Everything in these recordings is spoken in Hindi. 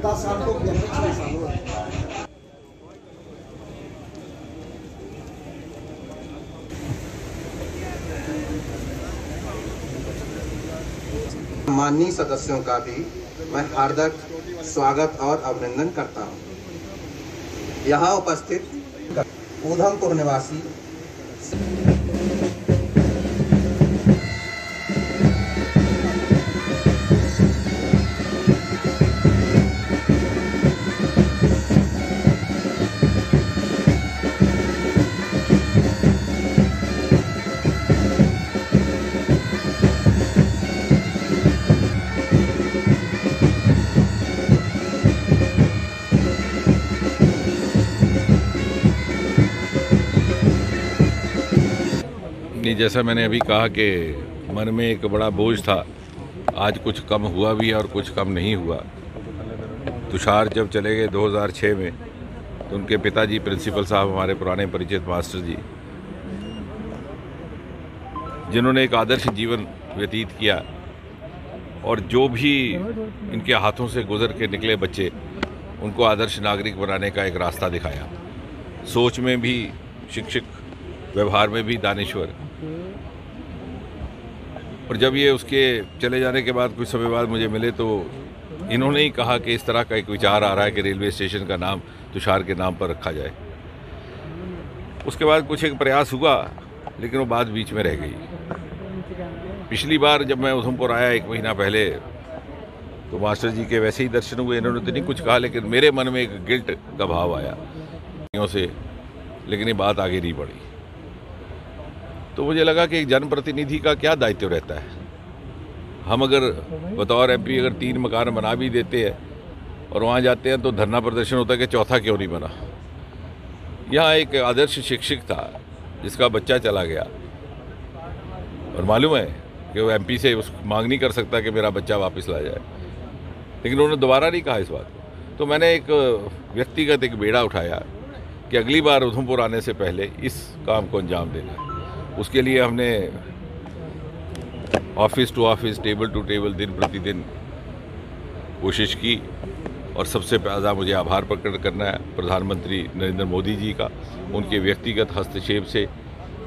10 साल को 6 साल हुआ। माननीय सदस्यों का भी मैं हार्दिक स्वागत और अभिनंदन करता हूं। यहाँ उपस्थित उधमपुर निवासी जैसा मैंने अभी कहा कि मन में एक बड़ा बोझ था, आज कुछ कम हुआ भी और कुछ कम नहीं हुआ। तुषार जब चले गए 2006 में तो उनके पिताजी प्रिंसिपल साहब, हमारे पुराने परिचित मास्टर जी, जिन्होंने एक आदर्श जीवन व्यतीत किया और जो भी इनके हाथों से गुजर के निकले बच्चे, उनको आदर्श नागरिक बनाने का एक रास्ता दिखाया। सोच में भी शिक्षक, व्यवहार में भी दानिश्वर। और जब ये उसके चले जाने के बाद कुछ समय बाद मुझे मिले तो इन्होंने ही कहा कि इस तरह का एक विचार आ रहा है कि रेलवे स्टेशन का नाम तुषार के नाम पर रखा जाए। उसके बाद कुछ एक प्रयास हुआ, लेकिन वो बात बीच में रह गई। पिछली बार जब मैं उधमपुर आया 1 महीना पहले, तो मास्टर जी के वैसे ही दर्शन हुए। इन्होंने तो नहीं कुछ कहा, लेकिन मेरे मन में एक गिल्ट का भाव आया से, लेकिन ये बात आगे नहीं बढ़ी। तो मुझे लगा कि एक जनप्रतिनिधि का क्या दायित्व रहता है। हम अगर बतौर एमपी अगर 3 मकान बना भी देते हैं और वहाँ जाते हैं तो धरना प्रदर्शन होता है कि चौथा क्यों नहीं बना। यहाँ एक आदर्श शिक्षक था जिसका बच्चा चला गया, और मालूम है कि वो एमपी से उस मांग नहीं कर सकता कि मेरा बच्चा वापस ला जाए, लेकिन उन्होंने दोबारा नहीं कहा इस बात को। तो मैंने एक व्यक्तिगत एक बेड़ा उठाया कि अगली बार उधमपुर आने से पहले इस काम को अंजाम देना है। उसके लिए हमने office to office, table to table, दिन प्रतिदिन कोशिश की। और सबसे ज़्यादा मुझे आभार प्रकट करना है प्रधानमंत्री नरेंद्र मोदी जी का। उनके व्यक्तिगत हस्तक्षेप से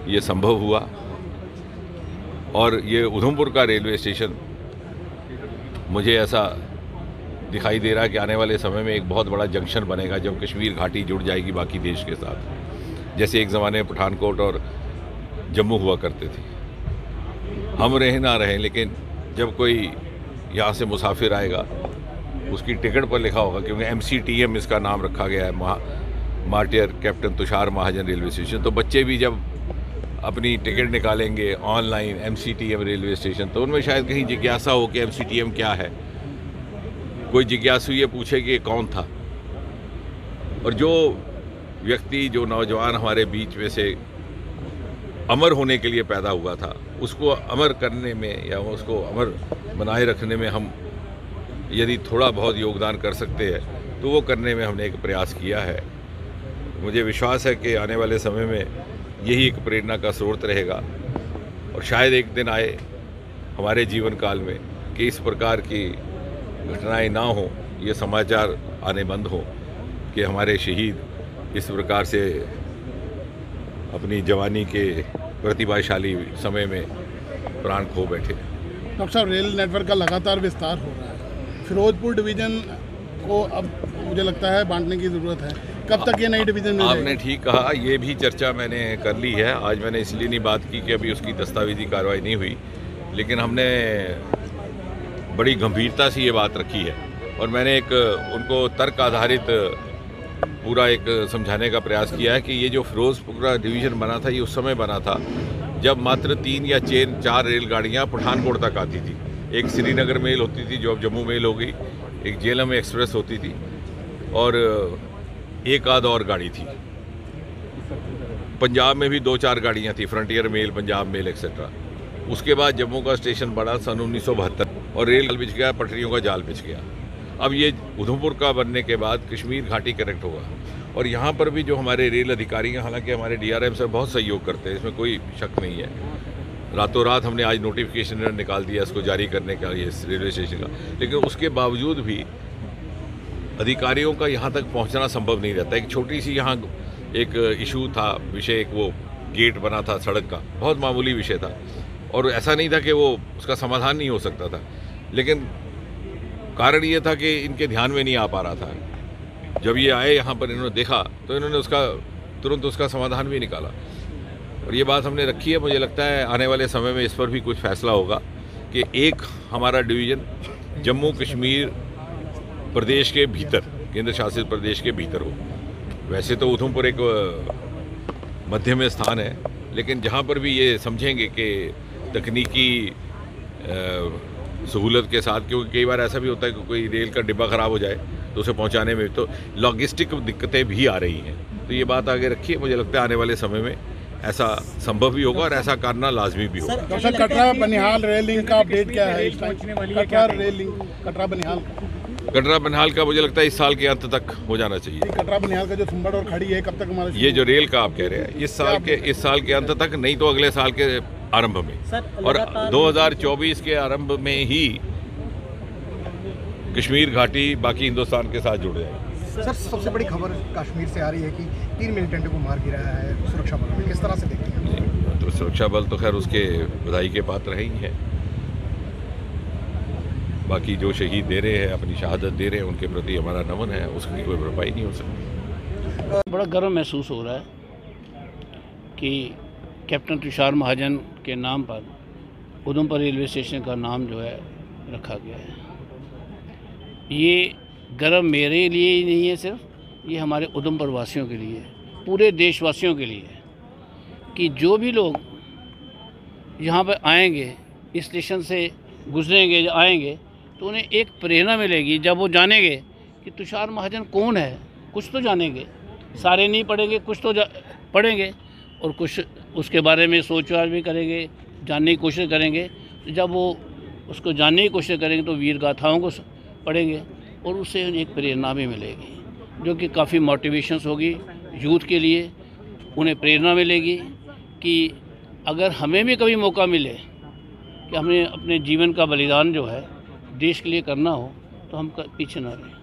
ये संभव हुआ। और ये उधमपुर का रेलवे स्टेशन मुझे ऐसा दिखाई दे रहा है कि आने वाले समय में एक बहुत बड़ा जंक्शन बनेगा, जब कश्मीर घाटी जुड़ जाएगी बाकी देश के साथ, जैसे एक ज़माने में पठानकोट और जम्मू हुआ करते थे। हम रहे ना रहे, लेकिन जब कोई यहाँ से मुसाफिर आएगा उसकी टिकट पर लिखा होगा, क्योंकि MCTM इसका नाम रखा गया है, मार्टियर कैप्टन तुषार महाजन रेलवे स्टेशन। तो बच्चे भी जब अपनी टिकट निकालेंगे ऑनलाइन MCTM रेलवे स्टेशन, तो उनमें शायद कहीं जिज्ञासा हो कि MCTM क्या है। कोई जिज्ञासु ये पूछे कि कौन था। और जो व्यक्ति, जो नौजवान हमारे बीच में से अमर होने के लिए पैदा हुआ था, उसको अमर करने में या उसको अमर बनाए रखने में हम यदि थोड़ा बहुत योगदान कर सकते हैं तो वो करने में हमने एक प्रयास किया है। मुझे विश्वास है कि आने वाले समय में यही एक प्रेरणा का स्रोत रहेगा। और शायद एक दिन आए हमारे जीवन काल में कि इस प्रकार की घटनाएं ना हो, ये समाचार आने बंद हो कि हमारे शहीद इस प्रकार से अपनी जवानी के प्रतिभाशाली समय में प्राण खो बैठे। डॉक्टर साहब, रेल नेटवर्क का लगातार विस्तार हो रहा है। फिरोजपुर डिवीज़न को अब मुझे लगता है बांटने की ज़रूरत है। कब तक ये नई डिवीज़न में आपने ठीक कहा, ये भी चर्चा मैंने कर ली है। आज मैंने इसलिए नहीं बात की कि अभी उसकी दस्तावेजी कार्रवाई नहीं हुई, लेकिन हमने बड़ी गंभीरता से ये बात रखी है। और मैंने एक उनको तर्क आधारित पूरा एक समझाने का प्रयास किया है कि ये जो फिरोजपुर डिवीज़न बना था, ये उस समय बना था जब मात्र 3 या 4 रेलगाड़ियाँ पठानकोट तक आती थी। एक श्रीनगर मेल होती थी जो अब जम्मू मेल हो गई, एक झेलम एक्सप्रेस होती थी, और एक आध और गाड़ी थी। पंजाब में भी 2-4 गाड़ियाँ थी, Frontier Mail, Punjab Mail etcetera. उसके बाद जम्मू का स्टेशन बढ़ा सन 1972 और रेल बिछ गया, पटरियों का जाल बिछ गया। अब ये उधमपुर का बनने के बाद कश्मीर घाटी कनेक्ट होगा। और यहाँ पर भी जो हमारे रेल अधिकारी हैं, हालांकि हमारे DRM सर बहुत सहयोग करते हैं, इसमें कोई शक नहीं है। रातों रात हमने आज नोटिफिकेशन निकाल दिया इसको जारी करने का, ये रेलवे स्टेशन का। लेकिन उसके बावजूद भी अधिकारियों का यहाँ तक पहुँचना संभव नहीं रहता। एक छोटी सी यहाँ एक इशू था, विषय एक वो गेट बना था सड़क का, बहुत मामूली विषय था और ऐसा नहीं था कि वो उसका समाधान नहीं हो सकता था, लेकिन कारण ये था कि इनके ध्यान में नहीं आ पा रहा था। जब ये आए यहाँ पर, इन्होंने देखा तो इन्होंने उसका तुरंत उसका समाधान भी निकाला और ये बात हमने रखी है। मुझे लगता है आने वाले समय में इस पर भी कुछ फैसला होगा कि एक हमारा डिवीज़न जम्मू कश्मीर प्रदेश के भीतर, केंद्र शासित प्रदेश के भीतर हो। वैसे तो उधमपुर एक मध्य में स्थान है, लेकिन जहाँ पर भी ये समझेंगे कि तकनीकी सहूलत के साथ, क्योंकि कई बार ऐसा भी होता है कि कोई रेल का डिब्बा ख़राब हो जाए तो उसे पहुँचाने में तो लॉजिस्टिक दिक्कतें भी आ रही हैं। तो ये बात आगे रखिए, मुझे लगता है आने वाले समय में ऐसा संभव भी होगा और ऐसा करना लाजमी भी होगा। डॉक्टर साहब, कटरा बनिहाल रेलिंग का अपडेट क्या है? कटरा रेलिंग, कटरा बनिहाल कटरा बनिहाल का मुझे लगता है इस साल के अंत तक हो जाना चाहिए। कटरा बनिहाल का जो सुंबड़ और खड़ी है, कब तक हमारा ये जो रेल का आप कह रहे हैं, इस साल के अंत तक, नहीं तो अगले साल के आरंभ में, और 2024 के आरंभ में ही कश्मीर घाटी बाकी हिंदुस्तान के साथ जुड़ जाएगी। सर, सबसे बड़ी खबर कश्मीर से आ रही है कि 3 मिलिटेंट को मार गिराया है सुरक्षा बल ने, किस तरह से देखते हैं? तो सुरक्षा बल तो खैर उसके बधाई के पात्र ही हैं। बाकी जो शहीद दे रहे हैं, अपनी शहादत दे रहे हैं, उनके प्रति हमारा नमन है, उसकी कोई भरपाई नहीं हो सकती। बड़ा गर्व महसूस हो रहा है कि कैप्टन तुषार महाजन के नाम पर उधमपुर रेलवे स्टेशन का नाम जो है रखा गया है। ये गर्व मेरे लिए ही नहीं है सिर्फ, ये हमारे उधमपुर वासियों के लिए, पूरे देशवासियों के लिए है कि जो भी लोग यहाँ पर आएंगे, इस स्टेशन से गुजरेंगे, आएंगे, तो उन्हें एक प्रेरणा मिलेगी। जब वो जानेंगे कि तुषार महाजन कौन है, कुछ तो जानेंगे, सारे नहीं पढ़ेंगे, कुछ तो पढ़ेंगे और कुछ उसके बारे में सोच विचार भी करेंगे, जानने की कोशिश करेंगे। तो जब वो उसको जानने की कोशिश करेंगे तो वीर गाथाओं को पढ़ेंगे और उससे एक प्रेरणा भी मिलेगी, जो कि काफ़ी मोटिवेशंस होगी यूथ के लिए। उन्हें प्रेरणा मिलेगी कि अगर हमें भी कभी मौका मिले कि हमें अपने जीवन का बलिदान जो है देश के लिए करना हो, तो हम पीछे ना रहें।